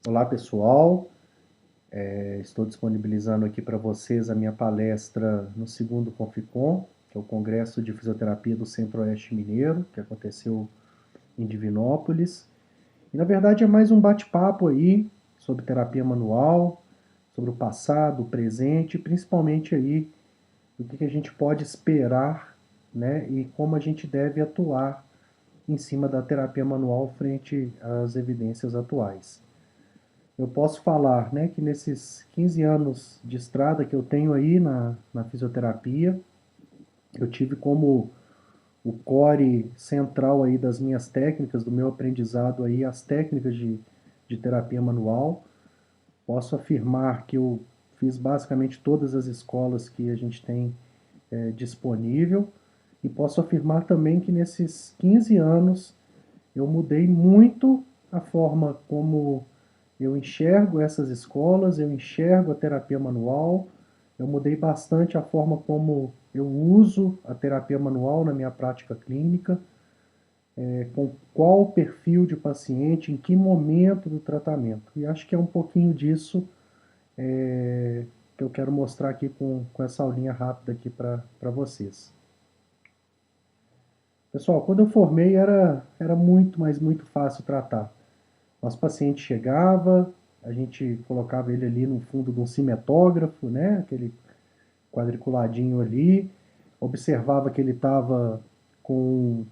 Olá pessoal, estou disponibilizando aqui para vocês a minha palestra no segundo Conficom, que é o Congresso de Fisioterapia do Centro-Oeste Mineiro, que aconteceu em Divinópolis. E na verdade é mais um bate-papo aí sobre terapia manual, sobre o passado, o presente, principalmente aí o que a gente pode esperar, né, e como a gente deve atuar em cima da terapia manual frente às evidências atuais. Eu posso falar, né, que nesses 15 anos de estrada que eu tenho aí na fisioterapia, eu tive como o core central aí das minhas técnicas, do meu aprendizado aí, as técnicas de terapia manual. Posso afirmar que eu fiz basicamente todas as escolas que a gente tem disponível e posso afirmar também que nesses 15 anos eu mudei muito a forma como eu enxergo essas escolas, eu enxergo a terapia manual, eu mudei bastante a forma como eu uso a terapia manual na minha prática clínica, com qual perfil de paciente, em que momento do tratamento. E acho que é um pouquinho disso que eu quero mostrar aqui com essa aulinha rápida aqui para vocês. Pessoal, quando eu formei era muito, mas muito fácil tratar. Nosso paciente chegava, a gente colocava ele ali no fundo de um cimetógrafo, né? Aquele quadriculadinho ali, observava que ele estava com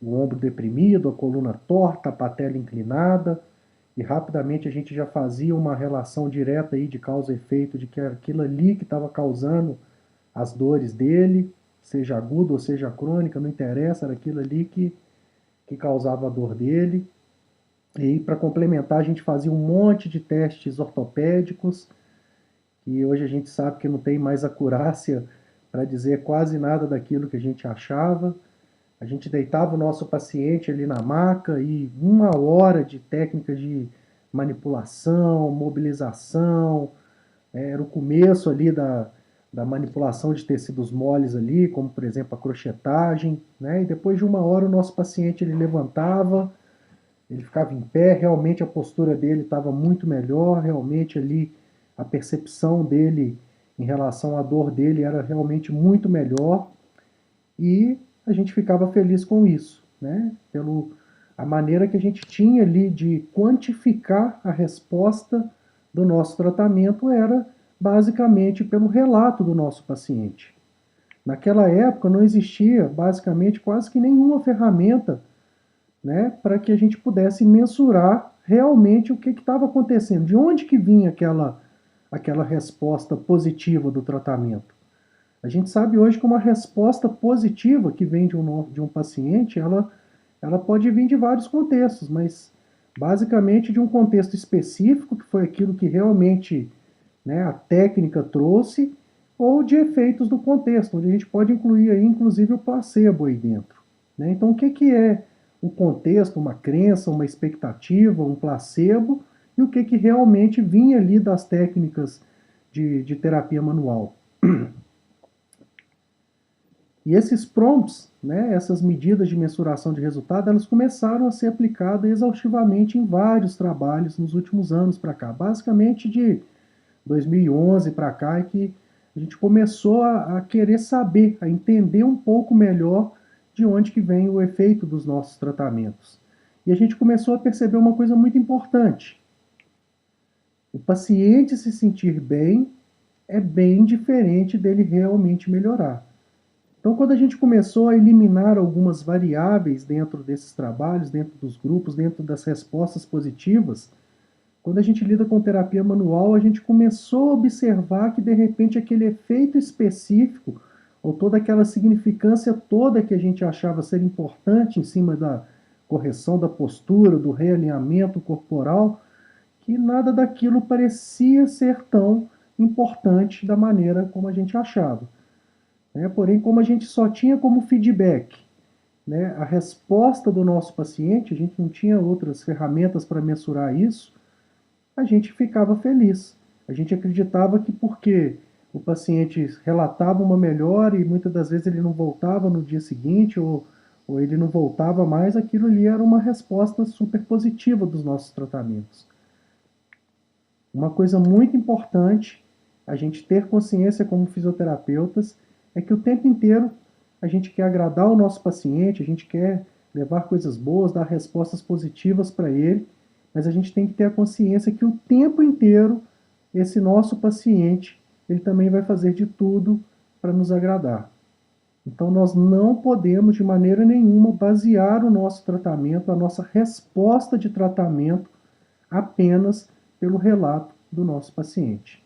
o ombro deprimido, a coluna torta, a patela inclinada, e rapidamente a gente já fazia uma relação direta aí de causa e efeito de que era aquilo ali que estava causando as dores dele, seja aguda ou seja crônica, não interessa, era aquilo ali que causava a dor dele. E para complementar, a gente fazia um monte de testes ortopédicos, e hoje a gente sabe que não tem mais acurácia para dizer quase nada daquilo que a gente achava. A gente deitava o nosso paciente ali na maca e uma hora de técnicas de manipulação, mobilização, era o começo ali da manipulação de tecidos moles ali, como por exemplo a crochetagem, né? E depois de uma hora o nosso paciente ele levantava, ele ficava em pé, realmente a postura dele estava muito melhor, realmente ali a percepção dele em relação à dor dele era realmente muito melhor e a gente ficava feliz com isso, né? Pelo a maneira que a gente tinha ali de quantificar a resposta do nosso tratamento era basicamente pelo relato do nosso paciente. Naquela época não existia basicamente quase que nenhuma ferramenta, né, para que a gente pudesse mensurar realmente o que estava acontecendo, de onde que vinha aquela resposta positiva do tratamento. A gente sabe hoje que uma resposta positiva que vem de um paciente, ela pode vir de vários contextos, mas basicamente de um contexto específico, que foi aquilo que realmente, né, a técnica trouxe, ou de efeitos do contexto, onde a gente pode incluir aí, inclusive, o placebo aí dentro. Né? Então, o que é o contexto, uma crença, uma expectativa, um placebo, e o que realmente vinha ali das técnicas de terapia manual. E esses prompts, né, essas medidas de mensuração de resultado, elas começaram a ser aplicadas exaustivamente em vários trabalhos nos últimos anos para cá. Basicamente de 2011 para cá é que a gente começou a querer saber, a entender um pouco melhor de onde que vem o efeito dos nossos tratamentos. E a gente começou a perceber uma coisa muito importante. O paciente se sentir bem é bem diferente dele realmente melhorar. Então, quando a gente começou a eliminar algumas variáveis dentro desses trabalhos, dentro dos grupos, dentro das respostas positivas, quando a gente lida com terapia manual, a gente começou a observar que de repente aquele efeito específico, ou toda aquela significância toda que a gente achava ser importante em cima da correção da postura, do realinhamento corporal, que nada daquilo parecia ser tão importante da maneira como a gente achava. Né? Porém, como a gente só tinha como feedback, né, a resposta do nosso paciente, a gente não tinha outras ferramentas para mensurar isso, a gente ficava feliz. A gente acreditava que porque o paciente relatava uma melhora e muitas das vezes ele não voltava no dia seguinte ou ele não voltava mais, aquilo ali era uma resposta super positiva dos nossos tratamentos. Uma coisa muito importante a gente ter consciência como fisioterapeutas é que o tempo inteiro a gente quer agradar o nosso paciente, a gente quer levar coisas boas, dar respostas positivas para ele, mas a gente tem que ter a consciência que o tempo inteiro esse nosso paciente, ele também vai fazer de tudo para nos agradar. Então nós não podemos de maneira nenhuma basear o nosso tratamento, a nossa resposta de tratamento apenas pelo relato do nosso paciente.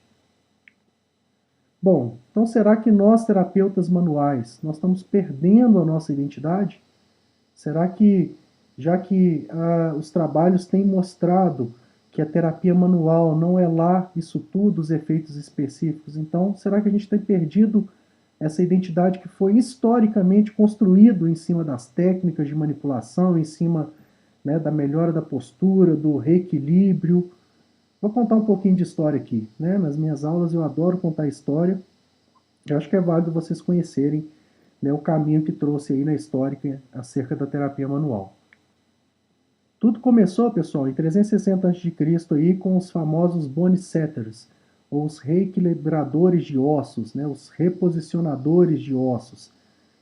Bom, então será que nós, terapeutas manuais, nós estamos perdendo a nossa identidade? Será que, já que os trabalhos têm mostrado que a terapia manual não é lá isso tudo, os efeitos específicos, então será que a gente tem perdido essa identidade que foi historicamente construído em cima das técnicas de manipulação, em cima, né, da melhora da postura, do reequilíbrio? Vou contar um pouquinho de história aqui, né? Nas minhas aulas eu adoro contar história. Eu acho que é válido vocês conhecerem, né, o caminho que trouxe aí na história acerca da terapia manual. Tudo começou, pessoal, em 360 a.C. aí com os famosos bone setters, ou os reequilibradores de ossos, né, os reposicionadores de ossos.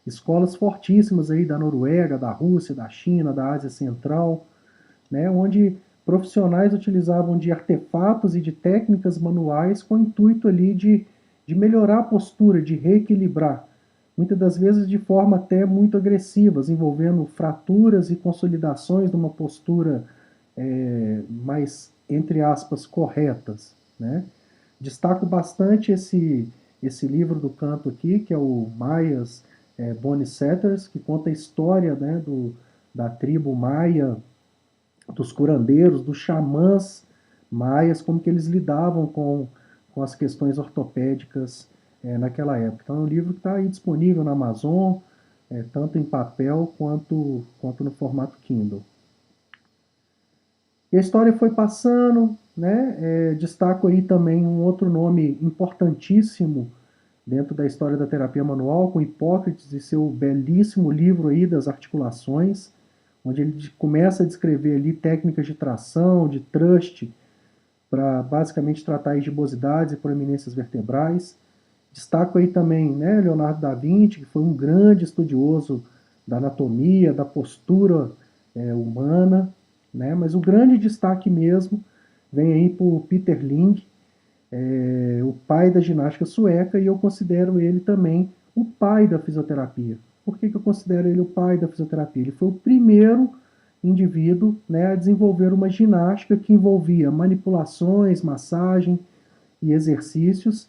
Escolas fortíssimas aí da Noruega, da Rússia, da China, da Ásia Central, né, onde profissionais utilizavam de artefatos e de técnicas manuais com o intuito ali de melhorar a postura, de reequilibrar, muitas das vezes de forma até muito agressiva, envolvendo fraturas e consolidações de uma postura mais, entre aspas, corretas. Né? Destaco bastante esse livro do canto aqui, que é o Maias Bone Setters, que conta a história, né, da tribo maia, dos curandeiros, dos xamãs maias, como que eles lidavam com as questões ortopédicas naquela época. Então é um livro que está aí disponível na Amazon, tanto em papel quanto no formato Kindle. E a história foi passando, né? Destaco aí também um outro nome importantíssimo dentro da história da terapia manual, com Hipócrates e seu belíssimo livro aí das articulações, onde ele começa a descrever ali técnicas de tração, de thrust, para basicamente tratar as gibosidades e proeminências vertebrais. Destaco aí também, né, Leonardo da Vinci, que foi um grande estudioso da anatomia, da postura humana, né, mas o grande destaque mesmo vem aí por Peter Ling, o pai da ginástica sueca, e eu considero ele também o pai da fisioterapia. Por que eu considero ele o pai da fisioterapia? Ele foi o primeiro indivíduo, né, a desenvolver uma ginástica que envolvia manipulações, massagem e exercícios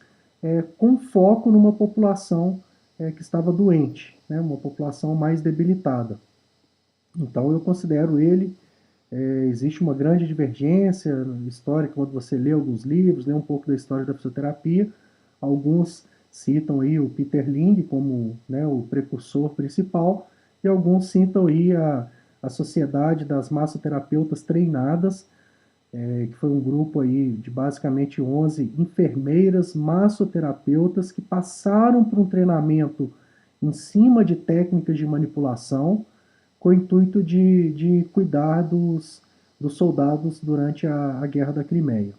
com foco numa população que estava doente, né, uma população mais debilitada. Então eu considero ele, existe uma grande divergência histórica quando você lê alguns livros, lê um pouco da história da fisioterapia. Alguns citam aí o Peter Ling como, né, o precursor principal, e alguns citam aí a Sociedade das Massoterapeutas Treinadas, que foi um grupo aí de basicamente 11 enfermeiras massoterapeutas que passaram por um treinamento em cima de técnicas de manipulação com o intuito de cuidar dos soldados durante a Guerra da Crimeia.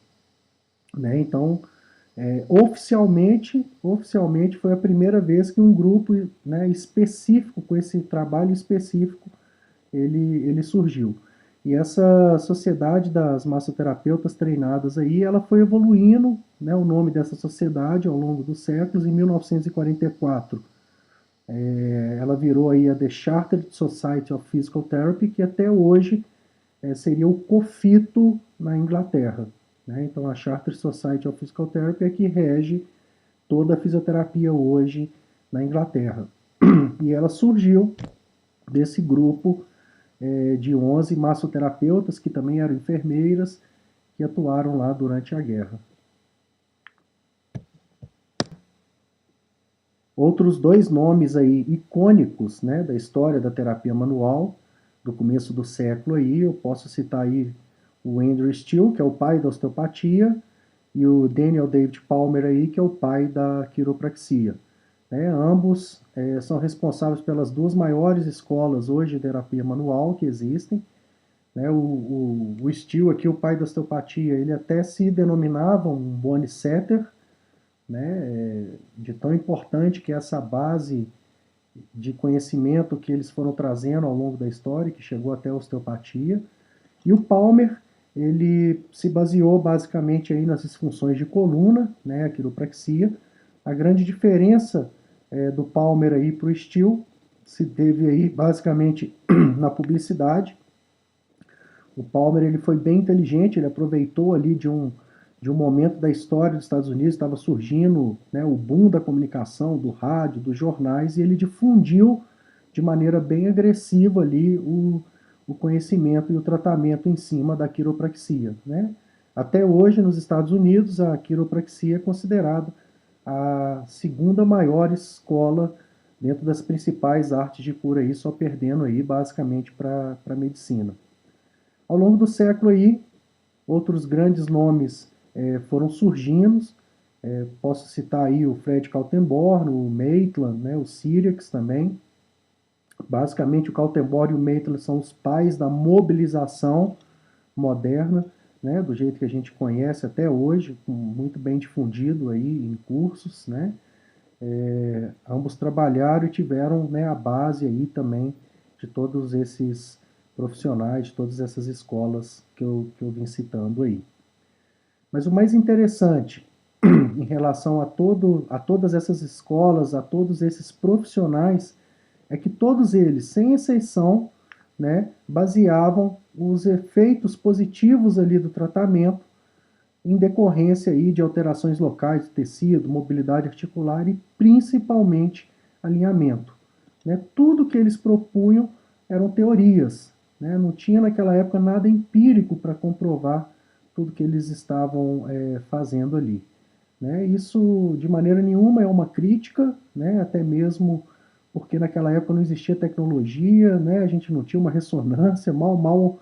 Né? Então, oficialmente foi a primeira vez que um grupo, né, específico, com esse trabalho específico, ele surgiu. E essa sociedade das massoterapeutas treinadas aí, ela foi evoluindo, né, o nome dessa sociedade ao longo dos séculos. Em 1944, ela virou aí a The Chartered Society of Physical Therapy, que até hoje seria o COFITO na Inglaterra. Né? Então a Chartered Society of Physical Therapy é que rege toda a fisioterapia hoje na Inglaterra. E ela surgiu desse grupo de 11 massoterapeutas, que também eram enfermeiras, que atuaram lá durante a guerra. Outros dois nomes aí icônicos, né, da história da terapia manual, do começo do século aí, eu posso citar aí o Andrew Steele, que é o pai da osteopatia, e o Daniel David Palmer aí, que é o pai da quiropraxia. Ambos são responsáveis pelas duas maiores escolas hoje de terapia manual que existem, né? O Steele aqui, o pai da osteopatia, ele até se denominava um bone setter, né? De tão importante que é essa base de conhecimento que eles foram trazendo ao longo da história, que chegou até a osteopatia. E o Palmer, ele se baseou basicamente aí nas disfunções de coluna, né, a quiropraxia. A grande diferença do Palmer aí para o Steele se teve aí basicamente na publicidade. O Palmer ele foi bem inteligente, ele aproveitou ali de um momento da história dos Estados Unidos, estava surgindo, né, o boom da comunicação, do rádio, dos jornais, e ele difundiu de maneira bem agressiva ali o conhecimento e o tratamento em cima da quiropraxia. Né? Até hoje, nos Estados Unidos, a quiropraxia é considerada a segunda maior escola dentro das principais artes de cura, aí, só perdendo aí basicamente para a medicina. Ao longo do século aí, outros grandes nomes foram surgindo. Posso citar aí o Fred Kaltenborn, o Maitland, né, o Cyriax também. Basicamente, o Kaltenborn e o Maitland são os pais da mobilização moderna, né, do jeito que a gente conhece até hoje, muito bem difundido aí em cursos, né. Ambos trabalharam e tiveram, né, a base aí também de todos esses profissionais, de todas essas escolas que eu vim citando aí. Mas o mais interessante em relação a todas essas escolas, a todos esses profissionais, é que todos eles, sem exceção, né, baseavam os efeitos positivos ali do tratamento em decorrência aí de alterações locais do tecido, mobilidade articular e principalmente alinhamento. Né? Tudo que eles propunham eram teorias, né? Não tinha naquela época nada empírico para comprovar tudo que eles estavam fazendo ali. Né? Isso de maneira nenhuma é uma crítica, né? Até mesmo porque naquela época não existia tecnologia, né? A gente não tinha uma ressonância, mal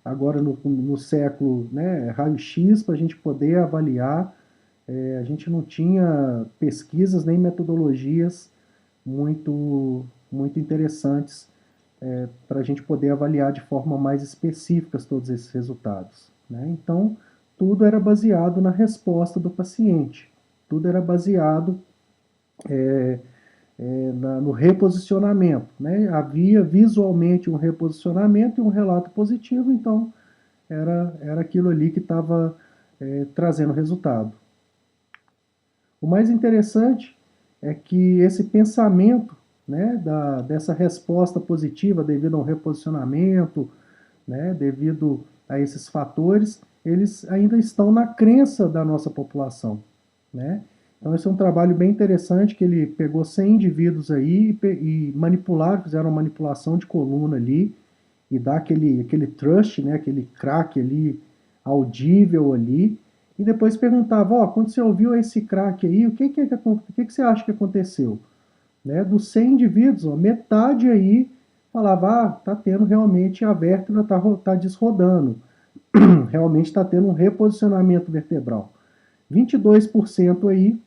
agora no século, né, raio-x para a gente poder avaliar. A gente não tinha pesquisas nem metodologias muito interessantes para a gente poder avaliar de forma mais específica todos esses resultados. Né? Então, tudo era baseado na resposta do paciente, tudo era baseado no reposicionamento. Né? Havia visualmente um reposicionamento e um relato positivo, então era aquilo ali que estava trazendo resultado. O mais interessante é que esse pensamento, né, dessa resposta positiva devido a um reposicionamento, né, devido a esses fatores, eles ainda estão na crença da nossa população. Né? Então esse é um trabalho bem interessante que ele pegou 100 indivíduos aí e manipularam, fizeram uma manipulação de coluna ali e dá aquele thrust, né, aquele crack ali audível ali, e depois perguntava, ó, quando você ouviu esse crack aí, o que você acha que aconteceu? Né? Dos 100 indivíduos, ó, metade aí falava, tá tendo realmente a vértebra tá desrodando, realmente está tendo um reposicionamento vertebral. 22% aí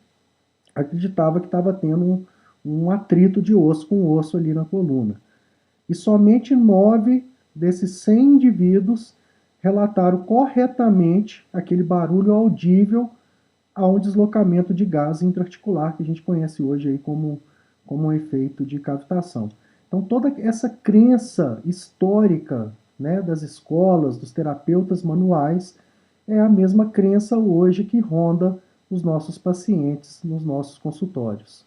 acreditava que estava tendo um atrito de osso com osso ali na coluna. E somente 9 desses 100 indivíduos relataram corretamente aquele barulho audível a um deslocamento de gás intraarticular que a gente conhece hoje aí como um efeito de cavitação. Então toda essa crença histórica, né, das escolas, dos terapeutas manuais, é a mesma crença hoje que ronda os nossos pacientes nos nossos consultórios.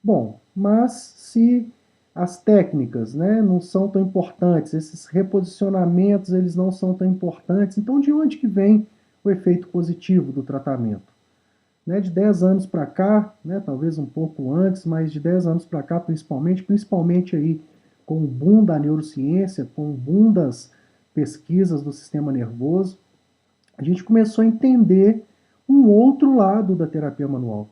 Bom, mas se as técnicas, né, não são tão importantes, esses reposicionamentos eles não são tão importantes, então de onde que vem o efeito positivo do tratamento? Né, de 10 anos para cá, né, talvez um pouco antes, mas de 10 anos para cá principalmente aí com o boom da neurociência, com o boom das pesquisas do sistema nervoso, a gente começou a entender um outro lado da terapia manual,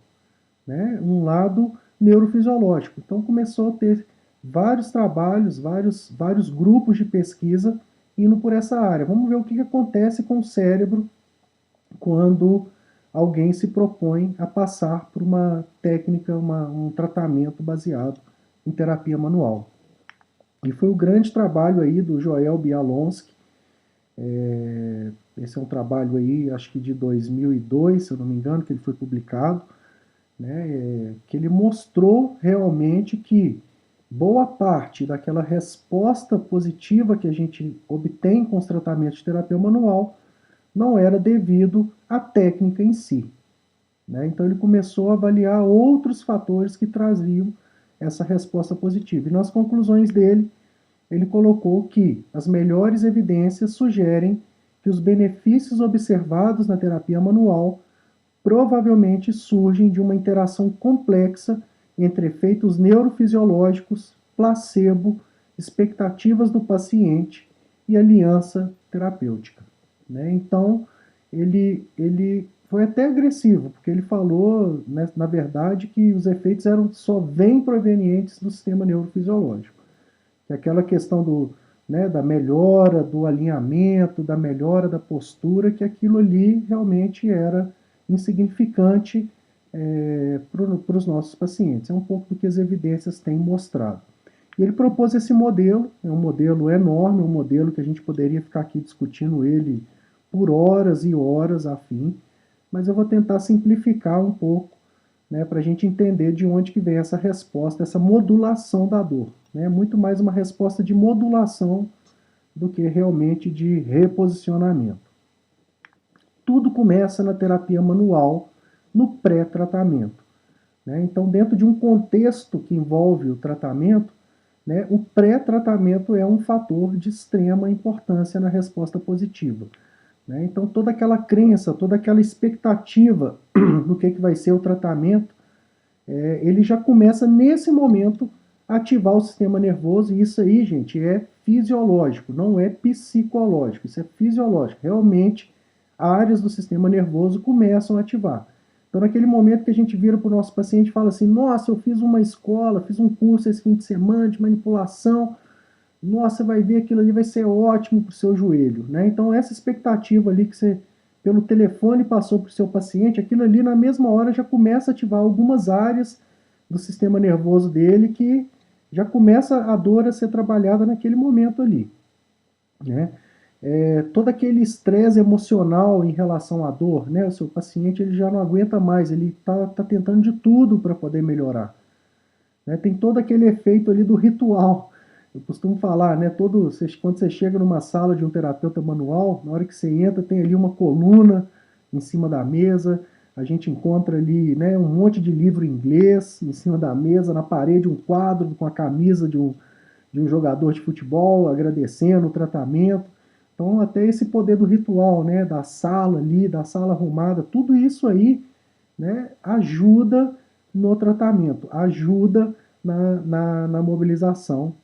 né? Um lado neurofisiológico. Então começou a ter vários trabalhos, vários grupos de pesquisa indo por essa área. Vamos ver o que acontece com o cérebro quando alguém se propõe a passar por uma técnica, um tratamento baseado em terapia manual. E foi o grande trabalho aí do Joel Bialonsky. Esse é um trabalho aí, acho que de 2002, se eu não me engano, que ele foi publicado, né, que ele mostrou realmente que boa parte daquela resposta positiva que a gente obtém com os tratamentos de terapia manual não era devido à técnica em si. Né? Então ele começou a avaliar outros fatores que traziam essa resposta positiva. E nas conclusões dele, ele colocou que as melhores evidências sugerem que os benefícios observados na terapia manual provavelmente surgem de uma interação complexa entre efeitos neurofisiológicos, placebo, expectativas do paciente e aliança terapêutica. Né? Então, ele foi até agressivo, porque ele falou, né, na verdade, que os efeitos só vêm provenientes do sistema neurofisiológico. Que aquela questão né, da melhora do alinhamento, da melhora da postura, que aquilo ali realmente era insignificante para os nossos pacientes. É um pouco do que as evidências têm mostrado. E ele propôs esse modelo, é um modelo enorme, um modelo que a gente poderia ficar aqui discutindo ele por horas e horas a fim, mas eu vou tentar simplificar um pouco, né, para a gente entender de onde que vem essa resposta, essa modulação da dor. Né? Muito mais uma resposta de modulação do que realmente de reposicionamento. Tudo começa na terapia manual, no pré-tratamento. Né? Então, dentro de um contexto que envolve o tratamento, né, o pré-tratamento é um fator de extrema importância na resposta positiva. Né? Então, toda aquela crença, toda aquela expectativa do que vai ser o tratamento, ele já começa nesse momento a ativar o sistema nervoso, e isso aí, gente, é fisiológico, não é psicológico, isso é fisiológico. Realmente, áreas do sistema nervoso começam a ativar. Então, naquele momento que a gente vira para o nosso paciente e fala assim: nossa, eu fiz uma escola, fiz um curso esse fim de semana de manipulação, nossa, vai ver, aquilo ali vai ser ótimo para o seu joelho. Né? Então, essa expectativa ali que você, pelo telefone, passou para o seu paciente, aquilo ali na mesma hora já começa a ativar algumas áreas do sistema nervoso dele que já começa a dor a ser trabalhada naquele momento ali. Né? Todo aquele estresse emocional em relação à dor, né? O seu paciente ele já não aguenta mais, ele tá tentando de tudo para poder melhorar. Né? Tem todo aquele efeito ali do ritual. Eu costumo falar, né? Quando você chega numa sala de um terapeuta manual, na hora que você entra, tem ali uma coluna em cima da mesa, a gente encontra ali, né, um monte de livro em inglês em cima da mesa, na parede um quadro com a camisa de um jogador de futebol agradecendo o tratamento. Então, até esse poder do ritual, né, da sala ali, da sala arrumada, tudo isso aí, né, ajuda no tratamento, ajuda na mobilização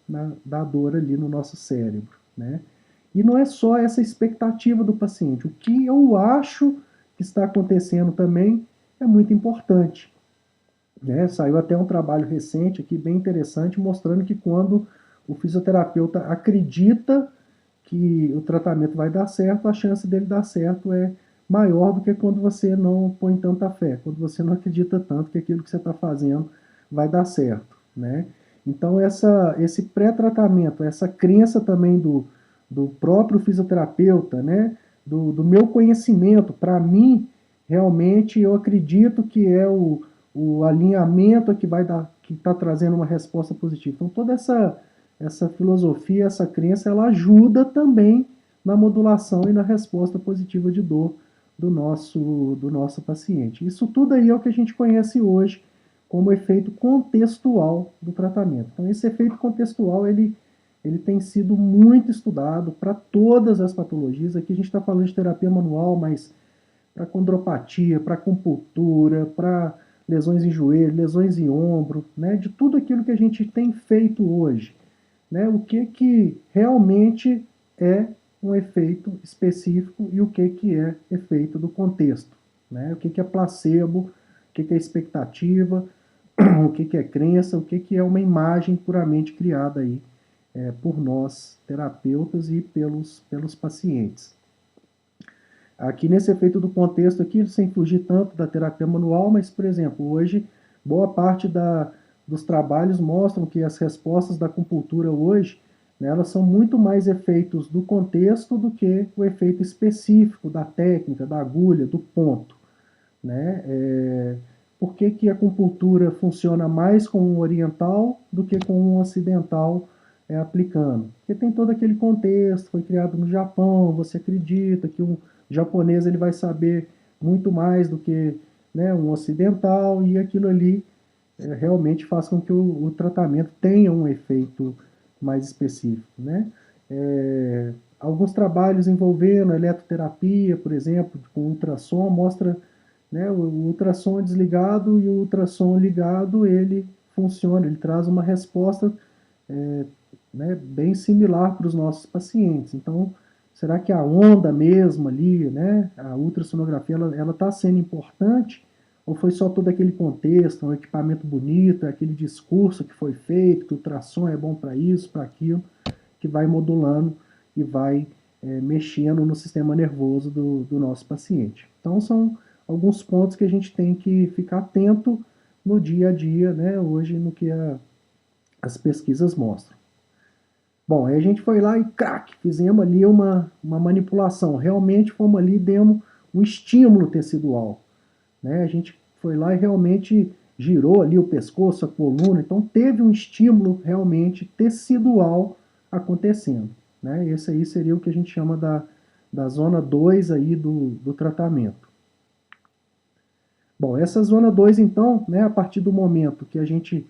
da dor ali no nosso cérebro. Né? E não é só essa expectativa do paciente. O que eu acho que está acontecendo também é muito importante. Né? Saiu até um trabalho recente aqui, bem interessante, mostrando que quando o fisioterapeuta acredita que o tratamento vai dar certo, a chance dele dar certo é maior do que quando você não põe tanta fé, quando você não acredita tanto que aquilo que você está fazendo vai dar certo. Né? Então, esse pré-tratamento, essa crença também do próprio fisioterapeuta, né? do meu conhecimento, para mim, realmente, eu acredito que é o alinhamento que vai dar, que está trazendo uma resposta positiva. Então, toda essa filosofia, essa crença, ela ajuda também na modulação e na resposta positiva de dor do nosso paciente. Isso tudo aí é o que a gente conhece hoje como efeito contextual do tratamento. Então, esse efeito contextual, ele tem sido muito estudado para todas as patologias. Aqui a gente está falando de terapia manual, mas para condropatia, para acupuntura, para lesões em joelho, lesões em ombro, né? De tudo aquilo que a gente tem feito hoje. Né? O que realmente é um efeito específico e o que é efeito do contexto. Né? O que é placebo, o que é expectativa, o que é crença, o que é uma imagem puramente criada aí, por nós, terapeutas, e pelos pacientes. Aqui nesse efeito do contexto, aqui, sem fugir tanto da terapia manual, mas, por exemplo, hoje, boa parte dos trabalhos mostram que as respostas da acupuntura hoje né? Elas são muito mais efeitos do contexto do que o efeito específico da técnica, da agulha, do ponto, né? Por que que a acupuntura funciona mais com um oriental do que com um ocidental aplicando? Porque tem todo aquele contexto, foi criado no Japão, você acredita que um japonês ele vai saber muito mais do que, né, um ocidental, e aquilo ali realmente faz com que o tratamento tenha um efeito mais específico, né? Alguns trabalhos envolvendo eletroterapia, por exemplo, com ultrassom, mostra, né, o ultrassom desligado e o ultrassom ligado, ele funciona, ele traz uma resposta é, né, bem similar para os nossos pacientes. Então, será que a onda mesmo ali, né, a ultrassonografia, ela está sendo importante? Ou foi só todo aquele contexto, um equipamento bonito, aquele discurso que foi feito, que o ultrassom é bom para isso, para aquilo, que vai modulando e vai mexendo no sistema nervoso do nosso paciente. Então, são alguns pontos que a gente tem que ficar atento no dia a dia, né, hoje, no que as pesquisas mostram. Bom, aí a gente foi lá e crack, fizemos ali uma manipulação. Realmente fomos ali, demos um estímulo tecidual, né? A gente foi lá e realmente girou ali o pescoço, a coluna, então teve um estímulo realmente tecidual acontecendo, né? Esse aí seria o que a gente chama da zona 2 aí do tratamento. Bom, essa zona 2 então, né, a partir do momento que a gente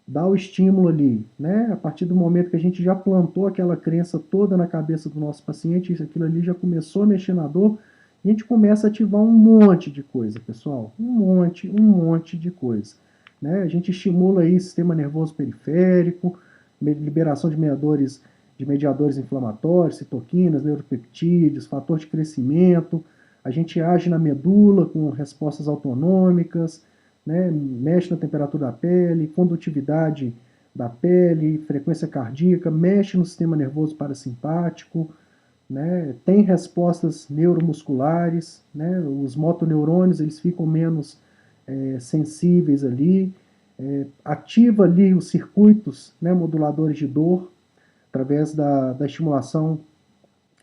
dá o estímulo ali, né, a partir do momento que a gente já plantou aquela crença toda na cabeça do nosso paciente, isso, aquilo ali já começou a mexer na dor, a gente começa a ativar um monte de coisa, pessoal, um monte de coisa, né? A gente estimula aí o sistema nervoso periférico, liberação de mediadores inflamatórios, citoquinas, neuropeptídeos, fator de crescimento, a gente age na medula com respostas autonômicas, né? Mexe na temperatura da pele, condutividade da pele, frequência cardíaca, mexe no sistema nervoso parasimpático, né? Tem respostas neuromusculares, né? Os motoneurônios eles ficam menos sensíveis ali, ativa ali os circuitos, né, moduladores de dor, através da estimulação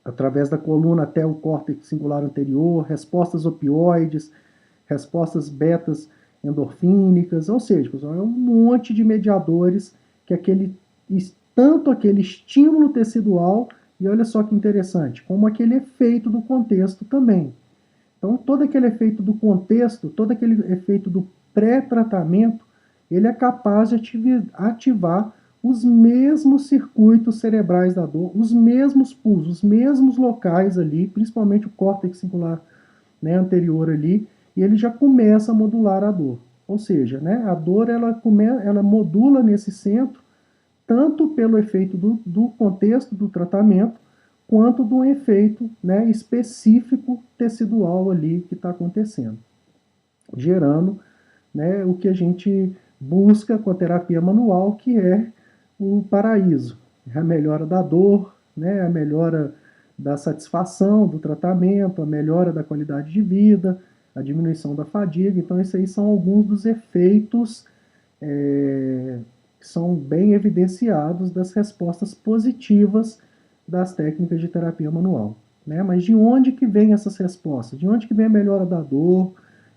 através da coluna até o córtex cingulado anterior, respostas opioides, respostas betas endorfínicas, ou seja, pessoal, é um monte de mediadores que tanto aquele estímulo tecidual, e olha só que interessante, como aquele efeito do contexto também. Então, todo aquele efeito do contexto, todo aquele efeito do pré-tratamento, ele é capaz de ativar os mesmos circuitos cerebrais da dor, os mesmos pulsos, os mesmos locais ali, principalmente o córtex cingulado, né, anterior ali, e ele já começa a modular a dor. Ou seja, né, a dor ela modula nesse centro, tanto pelo efeito do contexto do tratamento, quanto do efeito, né, específico tecidual ali que está acontecendo, gerando, né, o que a gente busca com a terapia manual, que é o paraíso, a melhora da dor, né, a melhora da satisfação do tratamento, a melhora da qualidade de vida, a diminuição da fadiga. Então, esses aí são alguns dos efeitos que são bem evidenciados das respostas positivas das técnicas de terapia manual. Né? Mas de onde que vem essas respostas? De onde que vem a melhora da dor?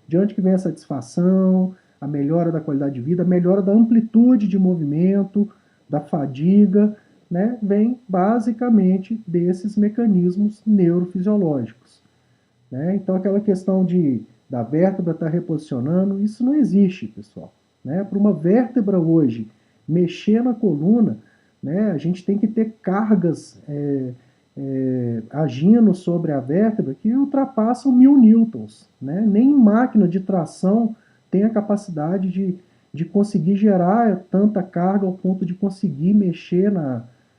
De onde que vem a satisfação, a melhora da qualidade de vida, a melhora da amplitude de movimento, da fadiga, né? Vem basicamente desses mecanismos neurofisiológicos. Né? Então, aquela questão da vértebra estar reposicionando, isso não existe, pessoal. Né? Para uma vértebra hoje mexer na coluna, né, a gente tem que ter cargas agindo sobre a vértebra que ultrapassam 1000 newtons. Né? Nem máquina de tração tem a capacidade de conseguir gerar tanta carga ao ponto de conseguir mexer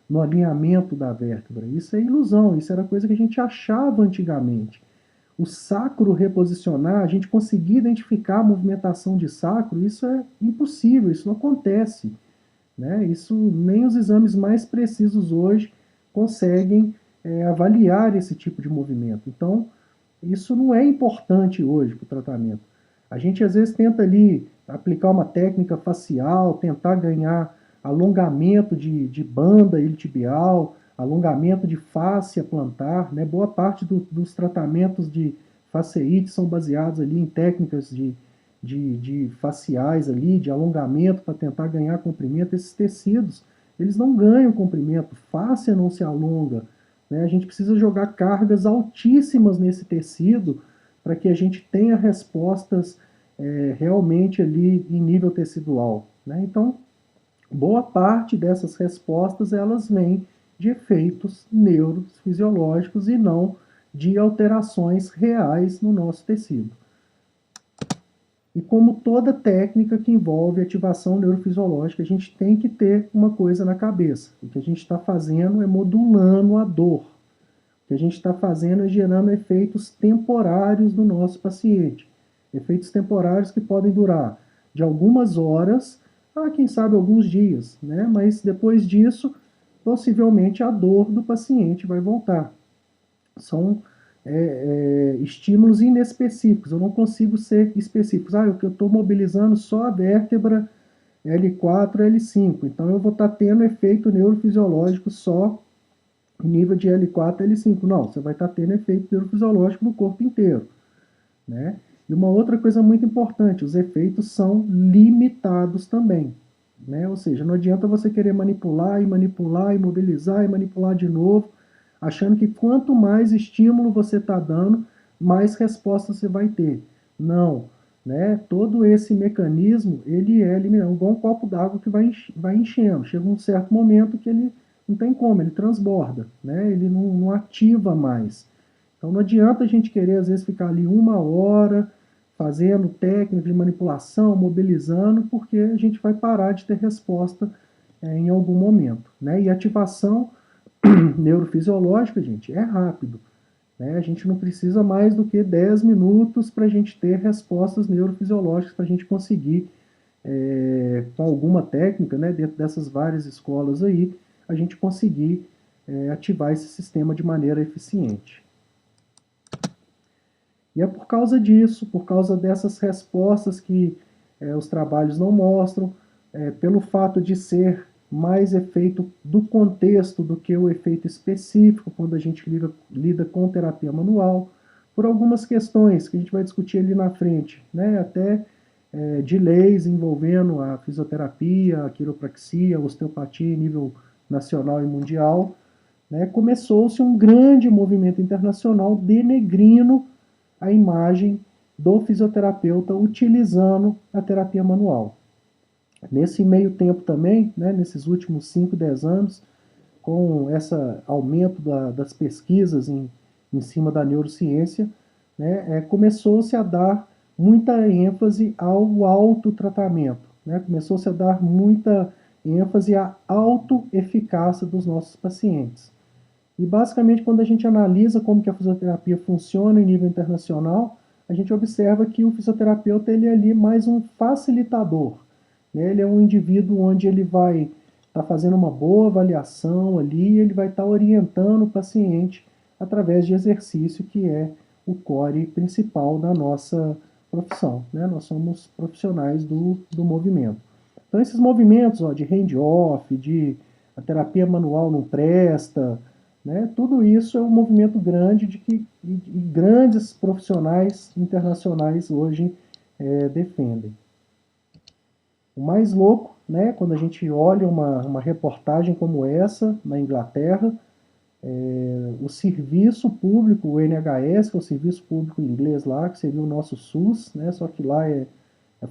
no alinhamento da vértebra. Isso é ilusão, isso era coisa que a gente achava antigamente. O sacro reposicionar, a gente conseguir identificar a movimentação de sacro, isso é impossível, isso não acontece. Né? Isso nem os exames mais precisos hoje conseguem avaliar esse tipo de movimento. Então, isso não é importante hoje para o tratamento. A gente às vezes tenta ali aplicar uma técnica facial, tentar ganhar alongamento de banda iliotibial, alongamento de fáscia plantar, né? Boa parte dos tratamentos de faceite são baseados ali em técnicas de faciais ali, de alongamento para tentar ganhar comprimento. Esses tecidos, eles não ganham comprimento, fáscia não se alonga, né? A gente precisa jogar cargas altíssimas nesse tecido para que a gente tenha respostas realmente ali em nível tecidual, né? Então, boa parte dessas respostas elas vêm de efeitos neurofisiológicos e não de alterações reais no nosso tecido. E como toda técnica que envolve ativação neurofisiológica, a gente tem que ter uma coisa na cabeça. O que a gente está fazendo é modulando a dor. O que a gente está fazendo é gerando efeitos temporários no nosso paciente. Efeitos temporários que podem durar de algumas horas a, quem sabe, alguns dias, né? Mas depois disso, possivelmente a dor do paciente vai voltar. São estímulos inespecíficos, eu não consigo ser específico. Eu estou mobilizando só a vértebra L4, L5, então eu vou estar tendo efeito neurofisiológico só em nível de L4, L5. Não, você vai estar tendo efeito neurofisiológico no corpo inteiro, né? E uma outra coisa muito importante, os efeitos são limitados também, né? Ou seja, não adianta você querer manipular e manipular e mobilizar e manipular de novo, achando que quanto mais estímulo você está dando, mais resposta você vai ter. Não, né? Todo esse mecanismo, ele é limitado, igual um copo d'água que vai enchendo. Chega um certo momento que ele não tem como, ele transborda, né? Ele não ativa mais. Então não adianta a gente querer, às vezes, ficar ali uma hora fazendo técnica de manipulação, mobilizando, porque a gente vai parar de ter resposta em algum momento, né? E ativação neurofisiológica, gente, é rápido, né? A gente não precisa mais do que 10 minutos para a gente ter respostas neurofisiológicas, para a gente conseguir, com alguma técnica, né, dentro dessas várias escolas aí, a gente conseguir ativar esse sistema de maneira eficiente. E é por causa disso, por causa dessas respostas que os trabalhos não mostram, pelo fato de ser mais efeito do contexto do que o efeito específico quando a gente lida com terapia manual, por algumas questões que a gente vai discutir ali na frente, né? Até de leis envolvendo a fisioterapia, a quiropraxia, a osteopatia em nível nacional e mundial, né? Começou-se um grande movimento internacional denegrindo a imagem do fisioterapeuta utilizando a terapia manual. Nesse meio tempo também, né, nesses últimos 5, 10 anos, com esse aumento das pesquisas em cima da neurociência, né, começou-se a dar muita ênfase ao autotratamento, né, começou-se a dar muita ênfase à autoeficácia dos nossos pacientes. E basicamente, quando a gente analisa como que a fisioterapia funciona em nível internacional, a gente observa que o fisioterapeuta ele é ali mais um facilitador, né? Ele é um indivíduo onde ele vai estar fazendo uma boa avaliação ali, ele vai estar orientando o paciente através de exercício, que é o core principal da nossa profissão, né? Nós somos profissionais do movimento. Então, esses movimentos de hand-off, de a terapia manual não presta, né? Tudo isso é um movimento grande e grandes profissionais internacionais hoje defendem. O mais louco, né, quando a gente olha uma reportagem como essa na Inglaterra, o serviço público, o NHS, que é o serviço público inglês lá, que seria o nosso SUS, né, só que lá é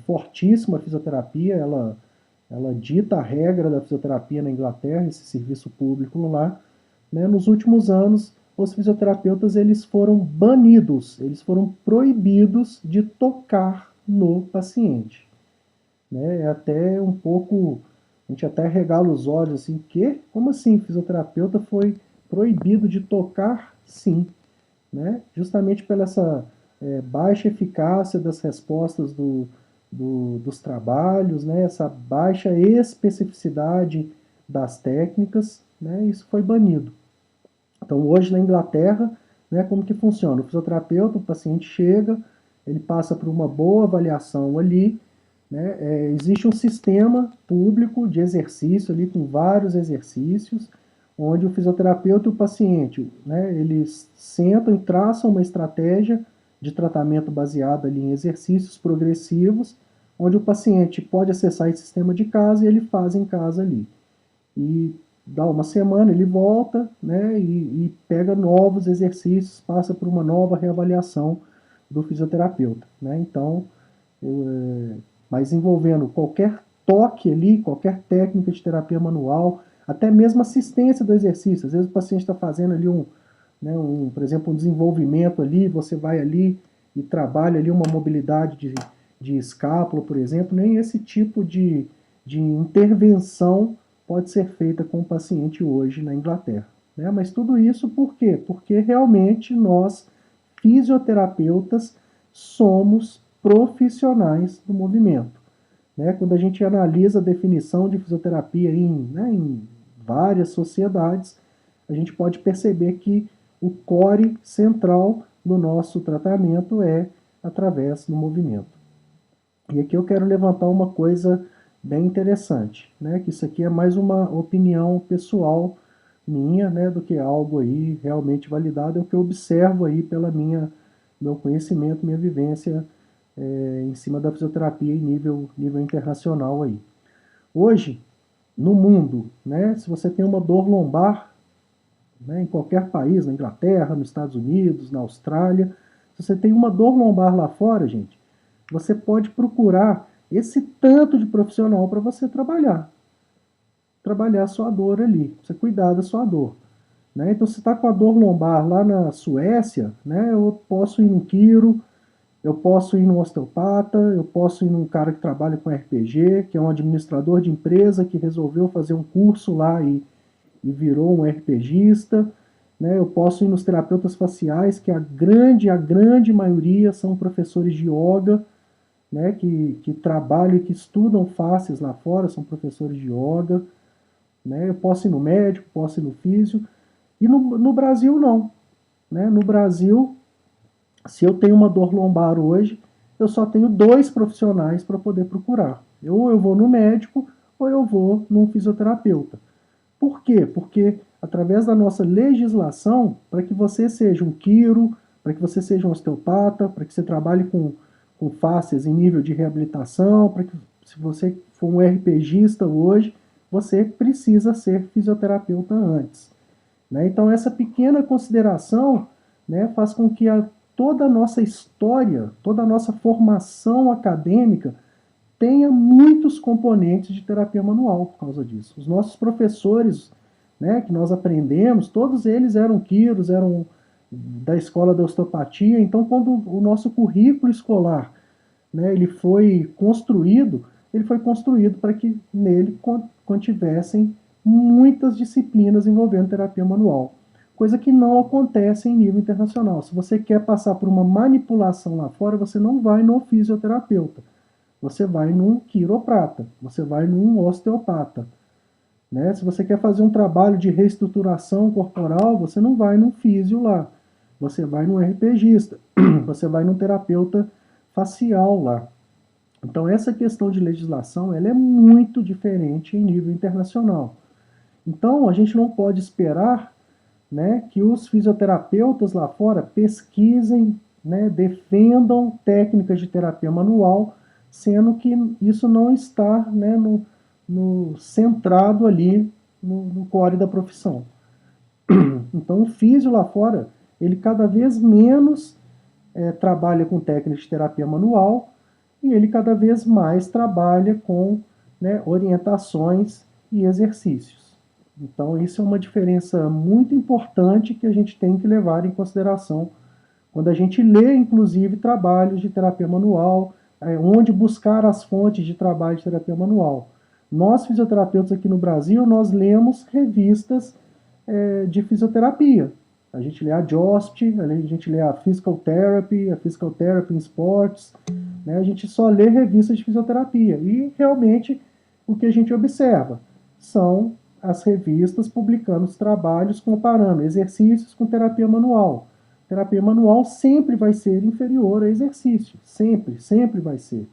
fortíssima a fisioterapia, ela dita a regra da fisioterapia na Inglaterra, esse serviço público lá. Né? Nos últimos anos, os fisioterapeutas eles foram banidos, eles foram proibidos de tocar no paciente. Né? É até um pouco, a gente até regala os olhos assim, que? Como assim o fisioterapeuta foi proibido de tocar? Sim. Né? Justamente pela essa baixa eficácia das respostas dos trabalhos, né? Essa baixa especificidade das técnicas, né? Isso foi banido. Então, hoje na Inglaterra, né, como que funciona? O fisioterapeuta, o paciente chega, ele passa por uma boa avaliação ali, né? Existe um sistema público de exercício ali com vários exercícios, onde o fisioterapeuta e o paciente, né, eles sentam e traçam uma estratégia de tratamento baseada ali em exercícios progressivos, onde o paciente pode acessar esse sistema de casa e ele faz em casa ali. E dá uma semana, ele volta, né, e pega novos exercícios, passa por uma nova reavaliação do fisioterapeuta, né? Então, mas envolvendo qualquer toque ali, qualquer técnica de terapia manual, até mesmo assistência do exercício. Às vezes o paciente está fazendo ali por exemplo, um desenvolvimento ali, você vai ali e trabalha ali uma mobilidade de escápula, por exemplo, nem esse tipo de intervenção pode ser feita com o paciente hoje na Inglaterra, né? Mas tudo isso por quê? Porque realmente nós, fisioterapeutas, somos profissionais do movimento, né? Quando a gente analisa a definição de fisioterapia em várias sociedades, a gente pode perceber que o core central do nosso tratamento é através do movimento. E aqui eu quero levantar uma coisa bem interessante, né? Que isso aqui é mais uma opinião pessoal minha, né? Do que algo aí realmente validado, é o que eu observo aí pela meu conhecimento, minha vivência em cima da fisioterapia em nível internacional aí. Hoje, no mundo, né? Se você tem uma dor lombar, né, em qualquer país, na Inglaterra, nos Estados Unidos, na Austrália, se você tem uma dor lombar lá fora, gente, você pode procurar esse tanto de profissional para você trabalhar a sua dor ali, você cuidar da sua dor. Né? Então, se está com a dor lombar lá na Suécia, né, eu posso ir no quiro, eu posso ir no osteopata, eu posso ir num cara que trabalha com RPG, que é um administrador de empresa que resolveu fazer um curso lá e virou um RPGista. Né? Eu posso ir nos terapeutas faciais, que a grande maioria são professores de yoga, né? Que trabalham e que estudam faces lá fora, são professores de yoga. Né? Eu posso ir no médico, posso ir no físio. E no Brasil, não. Né? No Brasil, se eu tenho uma dor lombar hoje, eu só tenho dois profissionais para poder procurar. Ou eu vou no médico, ou eu vou num fisioterapeuta. Por quê? Porque através da nossa legislação, para que você seja um quiro, para que você seja um osteopata, para que você trabalhe com fáscias em nível de reabilitação, para que se você for um RPGista hoje, você precisa ser fisioterapeuta antes. Né? Então essa pequena consideração, né, faz com que toda a nossa história, toda a nossa formação acadêmica tenha muitos componentes de terapia manual por causa disso. Os nossos professores, né, que nós aprendemos, todos eles eram quiros, eram da escola da osteopatia. Então, quando o nosso currículo escolar, né, ele foi construído para que nele contivessem muitas disciplinas envolvendo terapia manual, coisa que não acontece em nível internacional. Se você quer passar por uma manipulação lá fora, você não vai no fisioterapeuta, você vai num quiroprata, você vai num osteopata. Né? Se você quer fazer um trabalho de reestruturação corporal, você não vai num físio lá, você vai num RPGista, você vai num terapeuta facial lá. Então essa questão de legislação ela é muito diferente em nível internacional. Então a gente não pode esperar, né, que os fisioterapeutas lá fora pesquisem, né, defendam técnicas de terapia manual, sendo que isso não está, né, no centrado ali no core da profissão. Então o físio lá fora, ele cada vez menos trabalha com técnicas de terapia manual e ele cada vez mais trabalha com, né, orientações e exercícios. Então isso é uma diferença muito importante que a gente tem que levar em consideração quando a gente lê, inclusive, trabalhos de terapia manual, onde buscar as fontes de trabalho de terapia manual. Nós, fisioterapeutas aqui no Brasil, nós lemos revistas de fisioterapia. A gente lê a JOST, a gente lê a Physical Therapy in Sports, né? A gente só lê revistas de fisioterapia. E, realmente, o que a gente observa são as revistas publicando os trabalhos comparando exercícios com terapia manual. Terapia manual sempre vai ser inferior a exercício. Sempre, sempre vai ser.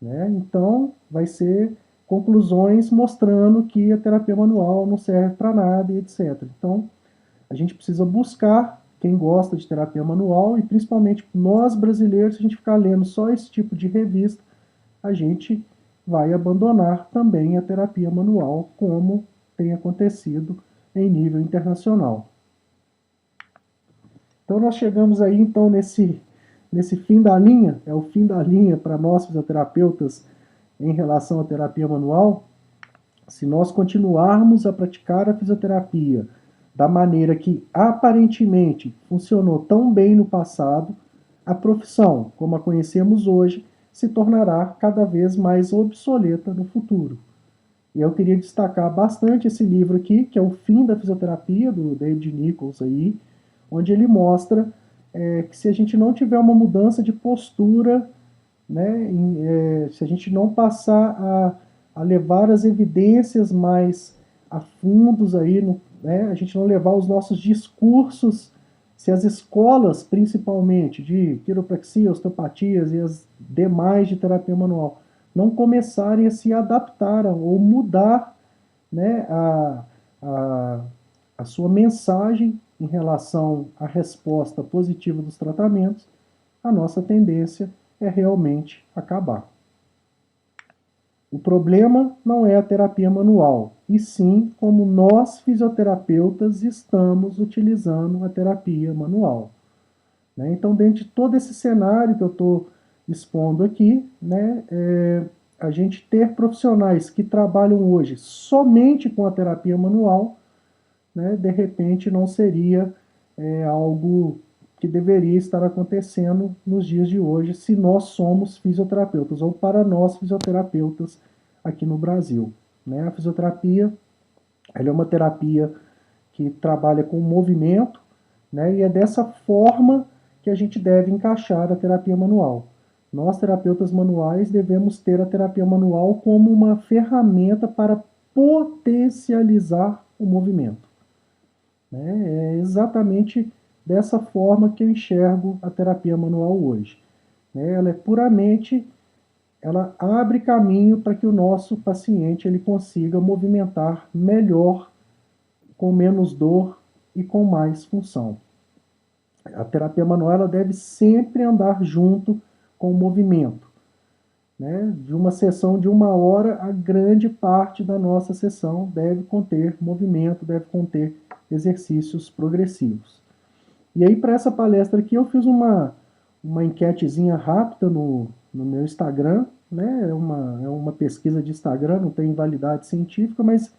né? Então, vai ser conclusões mostrando que a terapia manual não serve para nada e etc. Então, a gente precisa buscar quem gosta de terapia manual e principalmente nós brasileiros, se a gente ficar lendo só esse tipo de revista, a gente vai abandonar também a terapia manual, como tem acontecido em nível internacional. Então nós chegamos aí então nesse fim da linha, é o fim da linha para nós fisioterapeutas em relação à terapia manual. Se nós continuarmos a praticar a fisioterapia da maneira que aparentemente funcionou tão bem no passado, a profissão, como a conhecemos hoje, se tornará cada vez mais obsoleta no futuro. E eu queria destacar bastante esse livro aqui, que é O Fim da Fisioterapia, do David Nichols, aí, onde ele mostra que se a gente não tiver uma mudança de postura, né, se a gente não passar a levar as evidências mais a fundos aí, né, a gente não levar os nossos discursos, se as escolas, principalmente de quiropraxia, osteopatias e as demais de terapia manual, não começarem a se adaptar ou mudar, né, a, a sua mensagem em relação à resposta positiva dos tratamentos, a nossa tendência é realmente acabar. O problema não é a terapia manual, e sim como nós fisioterapeutas estamos utilizando a terapia manual. Né? Então, dentro de todo esse cenário que eu estou expondo aqui, né, a gente ter profissionais que trabalham hoje somente com a terapia manual, né, de repente não seria algo que deveria estar acontecendo nos dias de hoje, se nós somos fisioterapeutas, ou para nós fisioterapeutas aqui no Brasil. Né? A fisioterapia ela é uma terapia que trabalha com movimento, né? E é dessa forma que a gente deve encaixar a terapia manual. Nós, terapeutas manuais, devemos ter a terapia manual como uma ferramenta para potencializar o movimento. Né? É exatamente dessa forma que eu enxergo a terapia manual hoje. Né? Ela é puramente, ela abre caminho para que o nosso paciente ele consiga movimentar melhor, com menos dor e com mais função. A terapia manual ela deve sempre andar junto com o movimento. Né? De uma sessão de 1 hora, a grande parte da nossa sessão deve conter movimento, deve conter exercícios progressivos. E aí, para essa palestra aqui, eu fiz uma enquetezinha rápida no meu Instagram. Né? É uma pesquisa de Instagram, não tem validade científica, mas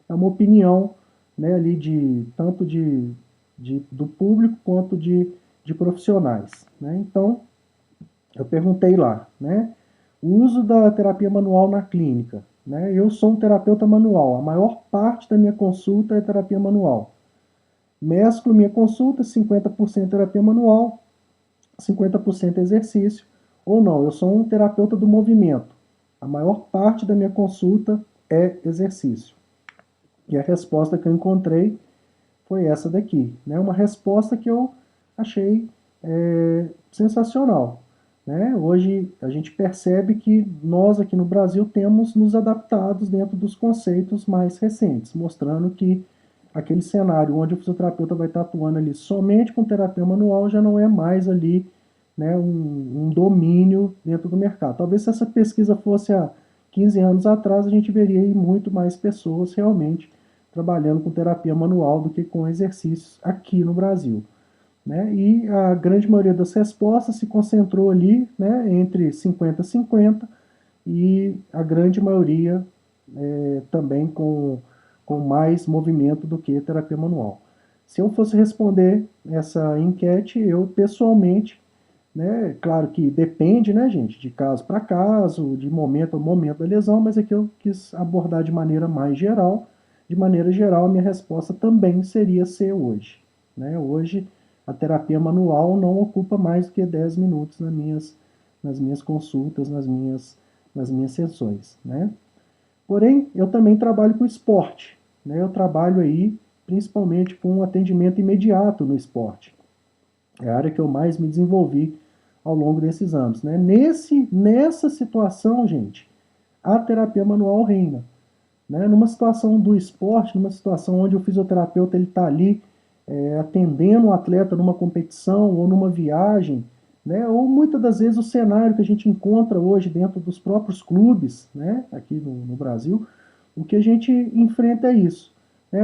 é uma opinião, né, ali tanto do público quanto de profissionais. Né? Então, eu perguntei lá, né, o uso da terapia manual na clínica. Né? Eu sou um terapeuta manual, a maior parte da minha consulta é terapia manual. Mesclo minha consulta, 50% terapia manual, 50% exercício, ou não, eu sou um terapeuta do movimento. A maior parte da minha consulta é exercício. E a resposta que eu encontrei foi essa daqui. Né? Uma resposta que eu achei sensacional. Né? Hoje a gente percebe que nós aqui no Brasil temos nos adaptados dentro dos conceitos mais recentes, mostrando que aquele cenário onde o fisioterapeuta vai estar atuando ali somente com terapia manual já não é mais ali, né, um domínio dentro do mercado. Talvez se essa pesquisa fosse há 15 anos atrás, a gente veria aí muito mais pessoas realmente trabalhando com terapia manual do que com exercícios aqui no Brasil. Né? E a grande maioria das respostas se concentrou ali, né, entre 50 e 50, e a grande maioria também com mais movimento do que terapia manual. Se eu fosse responder essa enquete, eu pessoalmente, né, claro que depende, né, gente, de caso para caso, de momento a momento da lesão, mas aqui eu quis abordar de maneira mais geral. De maneira geral, a minha resposta também seria C hoje. Né? Hoje, a terapia manual não ocupa mais do que 10 minutos nas minhas consultas, nas minhas sessões. Né? Porém, eu também trabalho com esporte. Né? Eu trabalho aí principalmente com atendimento imediato no esporte. É a área que eu mais me desenvolvi ao longo desses anos, né? Nessa situação, gente, a terapia manual reina, né? Numa situação do esporte, numa situação onde o fisioterapeuta ele está ali atendendo o atleta numa competição ou numa viagem, né? Ou muitas das vezes o cenário que a gente encontra hoje dentro dos próprios clubes, né? Aqui no Brasil, o que a gente enfrenta é isso. Né?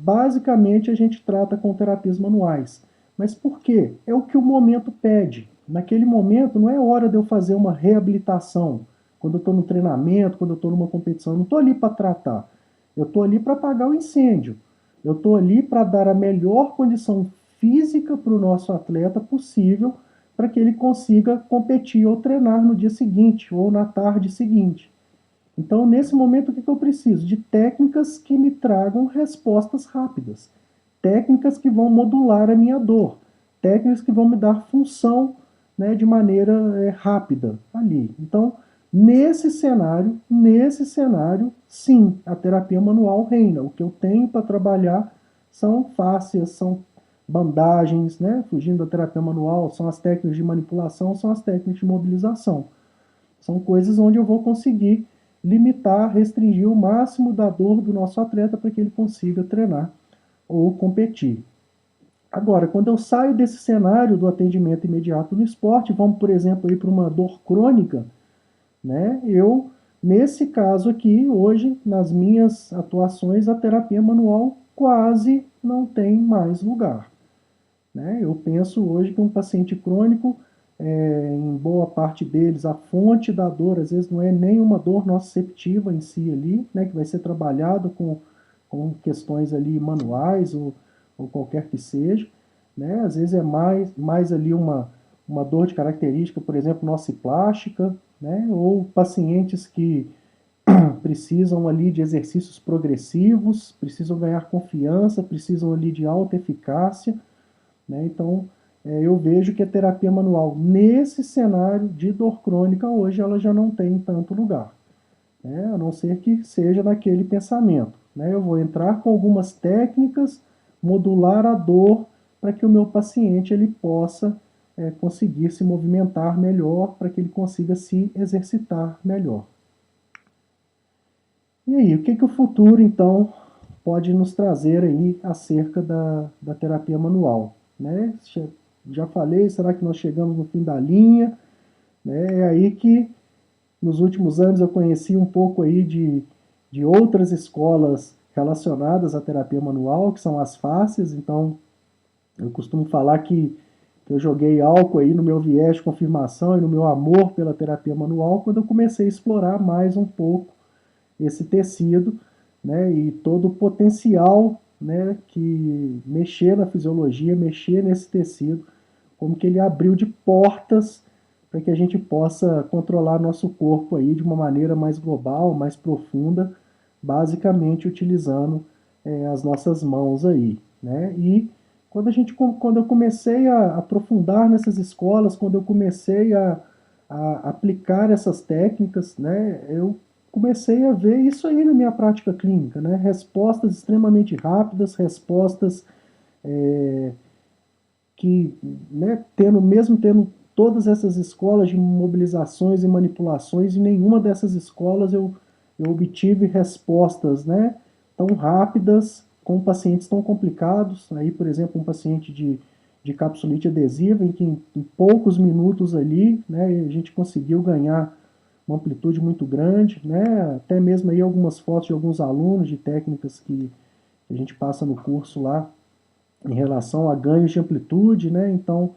Basicamente a gente trata com terapias manuais. Mas por quê? É o que o momento pede. Naquele momento não é hora de eu fazer uma reabilitação. Quando eu estou no treinamento, quando eu estou numa competição, eu não estou ali para tratar. Eu estou ali para apagar o incêndio. Eu estou ali para dar a melhor condição física para o nosso atleta possível para que ele consiga competir ou treinar no dia seguinte ou na tarde seguinte. Então, nesse momento, o que eu preciso? De técnicas que me tragam respostas rápidas, técnicas que vão modular a minha dor, técnicas que vão me dar função, né, de maneira rápida ali. Então, nesse cenário, sim, a terapia manual reina. O que eu tenho para trabalhar são fáscias, são bandagens, né, fugindo da terapia manual, são as técnicas de manipulação, são as técnicas de mobilização. São coisas onde eu vou conseguir limitar, restringir o máximo da dor do nosso atleta para que ele consiga treinar ou competir. Agora, quando eu saio desse cenário do atendimento imediato no esporte, vamos, por exemplo, para uma dor crônica, né? Nesse caso aqui, hoje, nas minhas atuações, a terapia manual quase não tem mais lugar. Né? Eu penso hoje que um paciente crônico, em boa parte deles, a fonte da dor, às vezes, não é nem uma dor nociceptiva em si ali, né, que vai ser trabalhado com questões ali manuais ou qualquer que seja. Né? Às vezes é mais ali uma dor de característica, por exemplo, nociplástica, né? Ou pacientes que precisam ali de exercícios progressivos, precisam ganhar confiança, precisam ali de alta eficácia, né? Então, eu vejo que a terapia manual, nesse cenário de dor crônica, hoje ela já não tem tanto lugar, né? A não ser que seja naquele pensamento. Né? Eu vou entrar com algumas técnicas, modular a dor para que o meu paciente ele possa conseguir se movimentar melhor, para que ele consiga se exercitar melhor. E aí, o que, que o futuro, então, pode nos trazer aí acerca da terapia manual? Né? Já falei, será que nós chegamos no fim da linha? Né? É aí que, nos últimos anos, eu conheci um pouco aí de outras escolas relacionadas à terapia manual, que são as fáscias. Então, eu costumo falar que eu joguei álcool aí no meu viés de confirmação e no meu amor pela terapia manual quando eu comecei a explorar mais um pouco esse tecido, né, e todo o potencial, né, que mexer na fisiologia, mexer nesse tecido, como que ele abriu de portas para que a gente possa controlar nosso corpo aí de uma maneira mais global, mais profunda, basicamente utilizando as nossas mãos aí, né? E quando eu comecei a aprofundar nessas escolas, quando eu comecei a aplicar essas técnicas, né, eu comecei a ver isso aí na minha prática clínica, né? Respostas extremamente rápidas, respostas que, né, mesmo tendo todas essas escolas de mobilizações e manipulações, em nenhuma dessas escolas eu obtive respostas, né, tão rápidas com pacientes tão complicados. Aí, por exemplo, um paciente de capsulite adesiva, em que em poucos minutos ali, né, a gente conseguiu ganhar uma amplitude muito grande, né, até mesmo aí algumas fotos de alguns alunos de técnicas que a gente passa no curso lá, em relação a ganhos de amplitude, né? Então,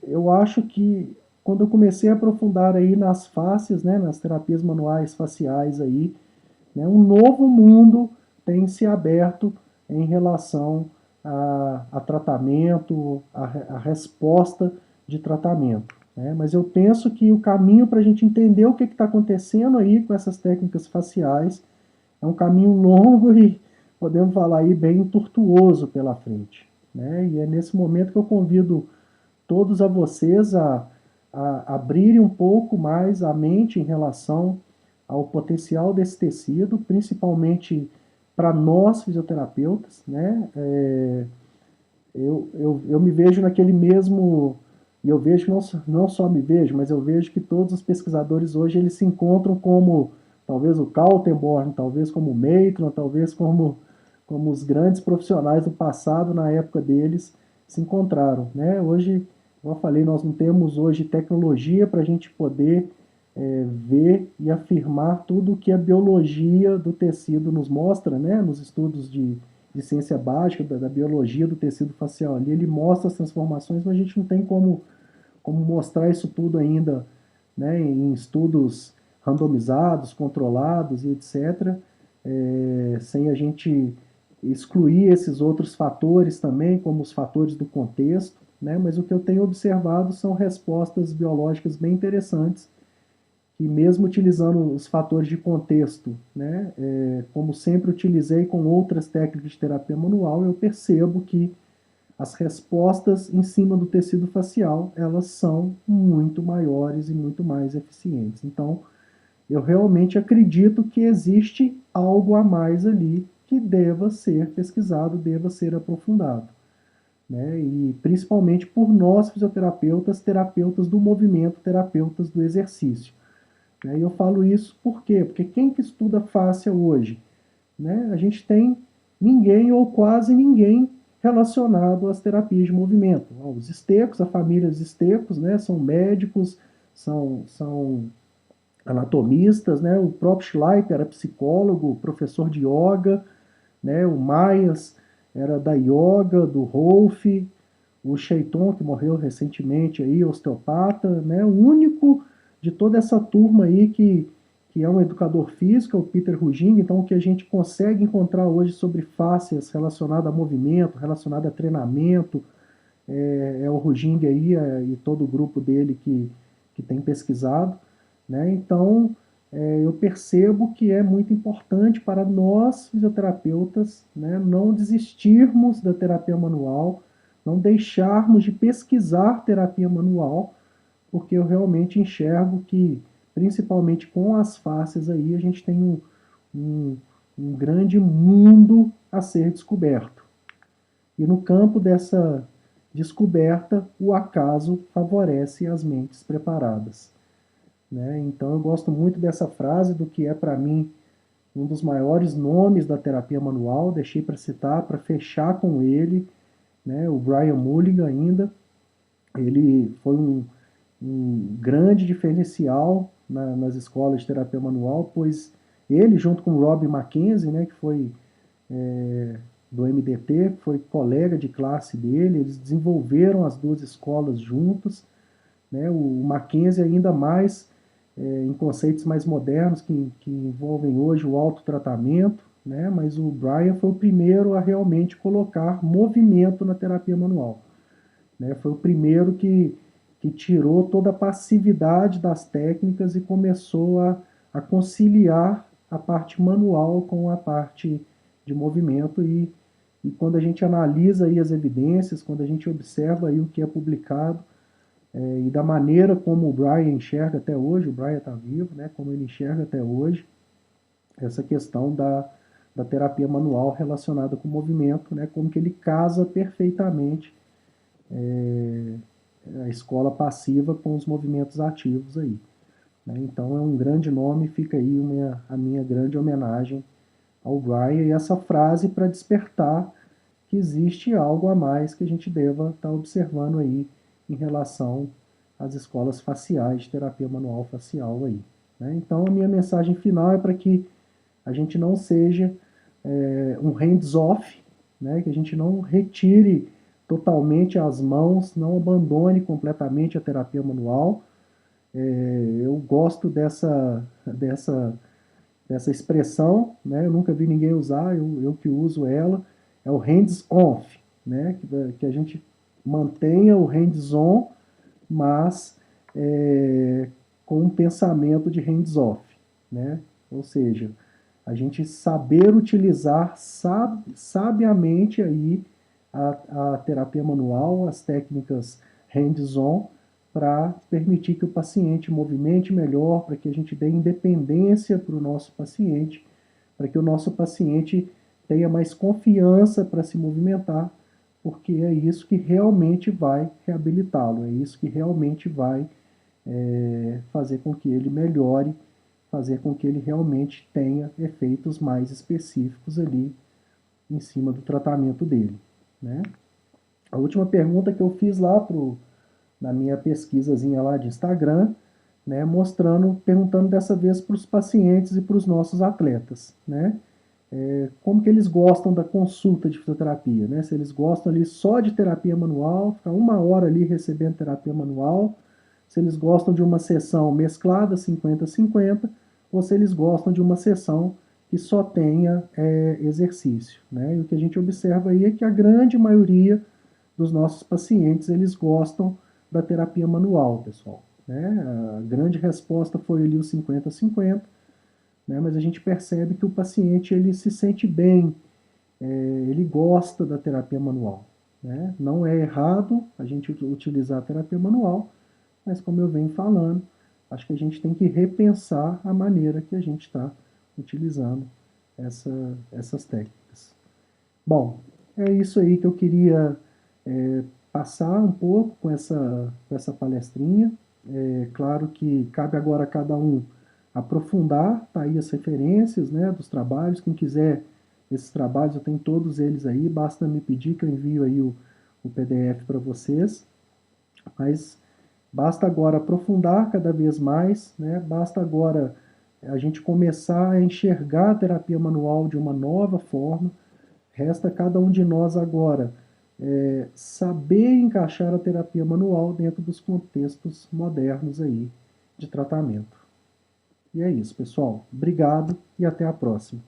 eu acho que quando eu comecei a aprofundar aí nas faces, né, nas terapias manuais faciais aí, né, um novo mundo tem se aberto em relação a tratamento, a resposta de tratamento. Né? Mas eu penso que o caminho para a gente entender o que está acontecendo aí com essas técnicas faciais é um caminho longo e, podemos falar aí, bem tortuoso pela frente. Né? E é nesse momento que eu convido todos a vocês a abrirem um pouco mais a mente em relação ao potencial desse tecido, principalmente para nós fisioterapeutas. Né? Eu me vejo naquele mesmo E eu vejo, não só me vejo, mas eu vejo que todos os pesquisadores hoje eles se encontram como talvez o Kaltenborn, talvez como o Maitland, talvez como os grandes profissionais do passado, na época deles, se encontraram. Né? Hoje, como eu falei, nós não temos hoje tecnologia para a gente poder ver e afirmar tudo o que a biologia do tecido nos mostra, né? Nos estudos de ciência básica, da biologia do tecido facial ali, ele mostra as transformações, mas a gente não tem como mostrar isso tudo ainda, né, em estudos randomizados, controlados e etc., sem a gente excluir esses outros fatores também, como os fatores do contexto, né, mas o que eu tenho observado são respostas biológicas bem interessantes, que mesmo utilizando os fatores de contexto, né, como sempre utilizei com outras técnicas de terapia manual, eu percebo que as respostas em cima do tecido facial, elas são muito maiores e muito mais eficientes. Então, eu realmente acredito que existe algo a mais ali que deva ser pesquisado, deva ser aprofundado. Né? E principalmente por nós fisioterapeutas, terapeutas do movimento, terapeutas do exercício. Né? E eu falo isso por quê? Porque quem que estuda fáscia hoje? Né? A gente tem ninguém ou quase ninguém relacionado às terapias de movimento. Os estecos, a família dos estecos, né, são médicos, são anatomistas, né, o próprio Schleicher era psicólogo, professor de yoga, né, o Myers era da yoga, do Rolf, o Sheiton, que morreu recentemente, aí, osteopata, né, o único de toda essa turma aí que é um educador físico, é o Peter Ruging. Então, o que a gente consegue encontrar hoje sobre fáscias relacionado a movimento, relacionado a treinamento, é o Ruging aí e todo o grupo dele que tem pesquisado. Né? Então, eu percebo que é muito importante para nós, fisioterapeutas, né, não desistirmos da terapia manual, não deixarmos de pesquisar terapia manual, porque eu realmente enxergo que, principalmente com as faces aí, a gente tem um, um grande mundo a ser descoberto. E no campo dessa descoberta, o acaso favorece as mentes preparadas. Né? Então eu gosto muito dessa frase do que é para mim um dos maiores nomes da terapia manual, deixei para citar, para fechar com ele, né? O Brian Mulligan ainda, ele foi um grande diferencial nas escolas de terapia manual, pois ele, junto com o Rob Mackenzie, né, que foi do MDT, que foi colega de classe dele, eles desenvolveram as duas escolas juntos. Né, o Mackenzie ainda mais em conceitos mais modernos que envolvem hoje o autotratamento, né, mas o Brian foi o primeiro a realmente colocar movimento na terapia manual. Né? Foi o primeiro que tirou toda a passividade das técnicas e começou a conciliar a parte manual com a parte de movimento. E quando a gente analisa aí as evidências, quando a gente observa aí o que é publicado, e da maneira como o Brian enxerga até hoje, o Brian está vivo, né, como ele enxerga até hoje, essa questão da terapia manual relacionada com o movimento, né, como que ele casa perfeitamente a escola passiva com os movimentos ativos aí. Né? Então é um grande nome, fica aí a minha grande homenagem ao Brian e essa frase para despertar que existe algo a mais que a gente deva estar observando aí em relação às escolas faciais de terapia manual facial aí. Né? Então a minha mensagem final é para que a gente não seja um hands-off, né? Que a gente não retire totalmente as mãos, não abandone completamente a terapia manual. Eu gosto dessa expressão, né? Eu nunca vi ninguém usar, eu que uso ela, é o hands-off, né? Que a gente mantenha o hands-on, mas com um pensamento de hands-off, né? Ou seja, a gente saber utilizar sabiamente aí a terapia manual, as técnicas hands-on, para permitir que o paciente movimente melhor, para que a gente dê independência para o nosso paciente, para que o nosso paciente tenha mais confiança para se movimentar, porque é isso que realmente vai reabilitá-lo, é isso que realmente vai fazer com que ele melhore, fazer com que ele realmente tenha efeitos mais específicos ali em cima do tratamento dele, né? A última pergunta que eu fiz lá na minha pesquisazinha lá de Instagram, né, mostrando, perguntando dessa vez para os pacientes e para os nossos atletas, né, como que eles gostam da consulta de fisioterapia, né, se eles gostam ali só de terapia manual, ficar 1 hora ali recebendo terapia manual, se eles gostam de uma sessão mesclada 50-50, ou se eles gostam de uma sessão que só tenha exercício, né, e o que a gente observa aí é que a grande maioria dos nossos pacientes, eles gostam da terapia manual, pessoal. Né? A grande resposta foi ali o 50-50, né? Mas a gente percebe que o paciente ele se sente bem, ele gosta da terapia manual. Né? Não é errado a gente utilizar a terapia manual, mas como eu venho falando, acho que a gente tem que repensar a maneira que a gente está utilizando essas técnicas. Bom, é isso aí que eu queria passar um pouco com essa palestrinha. É claro que cabe agora a cada um aprofundar, tá aí as referências, né, dos trabalhos. Quem quiser esses trabalhos, eu tenho todos eles aí, basta me pedir que eu envio aí o PDF para vocês. Mas basta agora aprofundar cada vez mais, né? Basta agora a gente começar a enxergar a terapia manual de uma nova forma. Resta a cada um de nós agora saber encaixar a terapia manual dentro dos contextos modernos aí de tratamento. E é isso, pessoal. Obrigado e até a próxima.